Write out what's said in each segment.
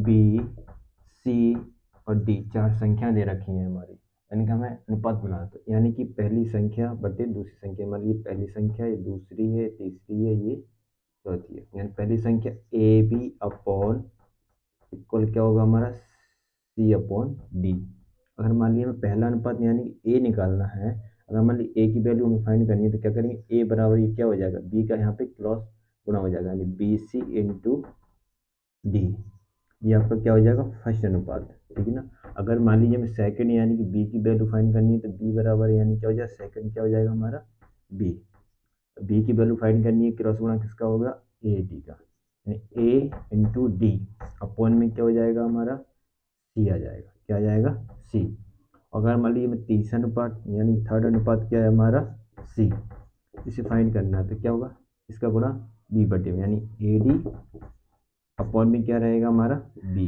B, सी और D 4 संख्या दे रखी हैं हमारी, यानी कि हमें अनुपात बनाना। तो यानी कि पहली संख्या बटे दूसरी संख्या, मान लीजिए पहली संख्या ये दूसरी है, तीसरी है, ये चौथी है। यानी पहली संख्या ए बी अपॉन इक्वल क्या होगा हमारा सी अपॉन डी। अगर मान लीजिए हमें पहला अनुपात यानी कि ए निकालना है, अगर मान लीजिए ए की वैल्यू हमें फाइंड करनी है तो क्या करेंगे, ए बराबर ये क्या हो जाएगा, बी का यहाँ पे क्रॉस गुणा हो जाएगा, यानी बी सी इंटू डी। ये आपका क्या हो जाएगा, फर्स्ट अनुपात, ठीक है ना। अगर मान लीजिए हमें सेकंड यानी कि बी की वैल्यू फाइंड करनी है तो बी बराबर यानी क्या हो जाएगा, सेकंड क्या हो जाएगा हमारा बी। बी की वैल्यू फाइंड करनी है, क्रॉस गुणा किसका होगा, ए डी का, यानी ए इंटू डी अपॉन में क्या हो जाएगा हमारा सी आ जाएगा, क्या आ जाएगा सी। अगर मान लीजिए हमें तीसरा अनुपात यानी थर्ड अनुपात क्या है हमारा सी, इसे फाइंड करना है तो क्या होगा, इसका गुणा बी बटे में, यानी ए डी अपॉन में क्या रहेगा हमारा बी,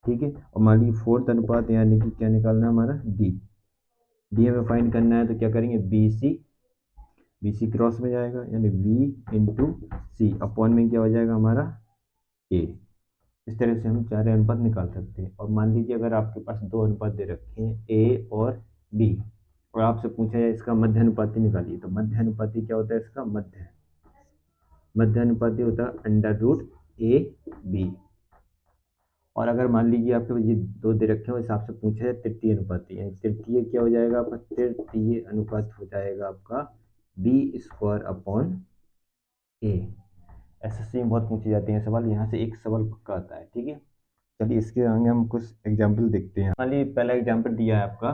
ठीक है। और मान लीजिए फोर्थ अनुपात यानी कि क्या निकालना है हमारा डी, डी हमें फाइंड करना है तो क्या करेंगे, बी सी क्रॉस में जाएगा, यानी बी इंटू सी अपॉन में क्या हो जाएगा हमारा ए। इस तरह से हम 4 अनुपात निकाल सकते हैं। और मान लीजिए अगर आपके पास 2 अनुपात दे रखे हैं ए और बी, और आपसे पूछा जाए इसका मध्य अनुपाती निकालिए, तो मध्य अनुपाती क्या होता है, इसका मध्य अनुपाती होता है अंडर रूट ए बी। और अगर मान लीजिए आपके पास ये 2 दे रखे हो, हिसाब से पूछा जाए तृतीय अनुपाती, यानी तृतीय क्या हो जाएगा आपका, तृतीय अनुपात हो जाएगा आपका बी स्क्वायर अपॉन ए। एसएससी में बहुत पूछे जाते हैं सवाल, यहाँ से एक सवाल पक्का आता है, ठीक है। चलिए इसके आगे हम कुछ एग्जाम्पल देखते हैं। मान लीजिए पहला एग्जाम्पल दिया है आपका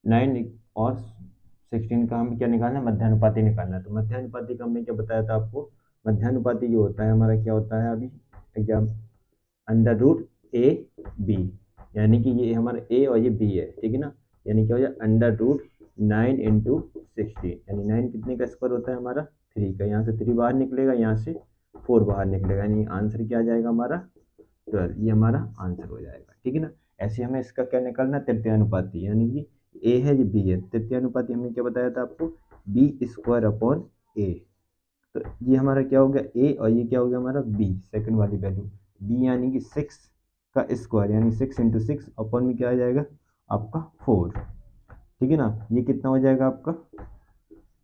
9 और 16 का हमें क्या निकालना है, मध्यानुपाती निकालना है। तो मध्यानुपाती का हमने क्या बताया था आपको, मध्यानुपाती जो होता है हमारा क्या होता है, अभी exam under root A B, यानी कि ये हमारा ए और ये बी है, ठीक है ना। यानी क्या हो जाए अंडर रूट 9 इंटू 16, यानी 9 कितने का स्क्वायर होता है हमारा 3 का, यहाँ से 3 बाहर निकलेगा, यहाँ से 4 बाहर निकलेगा, यानी आंसर क्या आ जाएगा हमारा 12, ये हमारा आंसर हो जाएगा, ठीक है ना। ऐसे हमें इसका क्या निकालना है, तृतीय अनुपाती, यानी कि ए है ये बी है, तृतीय अनुपाती हमने क्या बताया था आपको, बी स्क्वायर अपॉन ए। तो ये हमारा क्या हो गया ए, और ये क्या हो गया हमारा बी, सेकंड वाली वैल्यू बी, यानी कि 6 का स्क्वायर, यानी 6 इंटू 6 अपॉन में क्या आ जाएगा आपका 4, ठीक है ना। ये कितना हो जाएगा आपका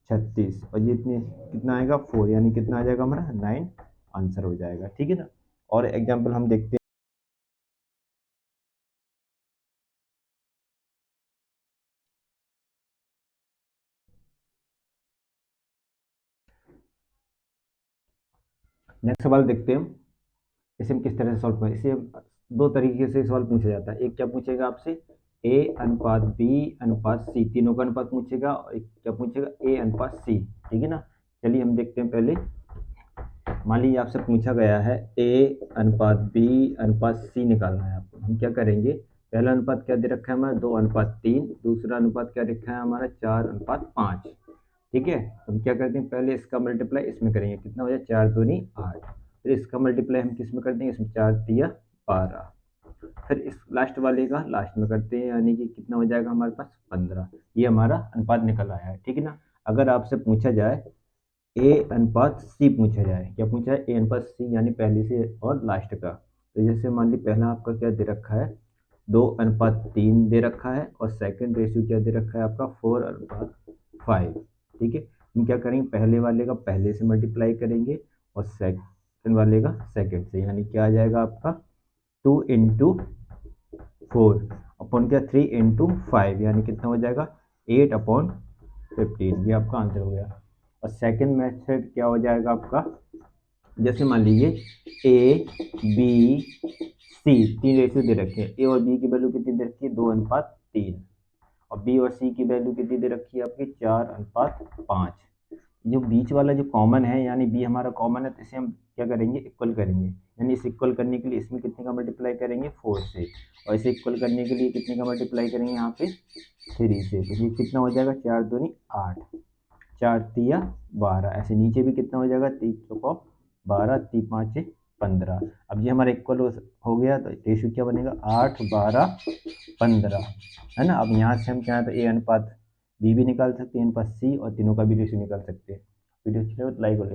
36, और ये इतने कितना आएगा 4, यानी कितना आ जाएगा हमारा 9 आंसर हो जाएगा, ठीक है ना। और एग्जाम्पल हम देखते हैं। नेक्स्ट सवाल देखते हैं हम, इसे हम किस तरह से सॉल्व करें। इसे 2 तरीके से सवाल पूछा जाता है, एक क्या पूछेगा आपसे ए अनुपात बी अनुपात सी, तीनों का अनुपात पूछेगा, और एक क्या पूछेगा ए अनुपात सी, ठीक है ना। चलिए हम देखते हैं। पहले मान लीजिए आपसे पूछा गया है ए अनुपात बी अनुपात सी निकालना है आपको। हम क्या करेंगे, पहला अनुपात क्या दे रखा है हमारा 2:3, दूसरा अनुपात क्या रखा है हमारा 4:5, ठीक है। तो हम क्या करते हैं, पहले इसका मल्टीप्लाई इसमें करेंगे, कितना हो जाए 4 दूनी 8, फिर इसका मल्टीप्लाई हम किस में कर देंगे, इसमें 4 तिया 12, फिर इस लास्ट वाले का लास्ट में करते हैं, यानी कि कितना हो जाएगा हमारे पास 15। ये हमारा अनुपात निकल आया है, ठीक है ना। अगर आपसे पूछा जाए ए अनुपात सी पूछा जाए, क्या पूछा है ए अनुपात सी, यानी पहले से और लास्ट का, तो जैसे मान ली पहला आपका क्या दे रखा है 2:3 दे रखा है, और सेकंड रेशियो क्या दे रखा है आपका 4:5, ठीक है। हम क्या करेंगे, पहले वाले का पहले से मल्टीप्लाई करेंगे, और सेकंड वाले का सेकंड से, यानी क्या आ जाएगा आपका 2 इंटू 4 अपॉन क्या 3 इंटू 5, यानी कितना हो जाएगा 8/15, ये आपका आंसर हो गया। और सेकंड मेथड क्या हो जाएगा आपका, जैसे मान लीजिए ए बी सी 3 रेशियो दे रखे हैं, ए और बी की वैल्यू कितनी दे रखी है 2:3, और बी और सी की वैल्यू कितनी दे रखी है आपकी 4:5। जो बीच वाला जो कॉमन है, यानी बी हमारा कॉमन है, तो इसे हम क्या करेंगे इक्वल करेंगे, यानी इसे इक्वल करने के लिए इसमें कितने का मल्टीप्लाई करेंगे 4 से, और इसे इक्वल करने के लिए कितने का मल्टीप्लाई करेंगे यहाँ पे 3 से, तो ये कितना हो जाएगा 4 दूनी 8, 4 तिया 12, ऐसे नीचे भी कितना हो जाएगा 3 चौको 12, 3 5 15। अब ये हमारा इक्वल हो गया, तो रेशियो क्या बनेगा 8:12:15, है ना। अब यहाँ से हम क्या है तो ए अनुपात बी भी निकाल सकते हैं, अनुपात सी, और तीनों का भी रेशियो निकाल सकते हैं। वीडियो अच्छी लगे तो लाइक और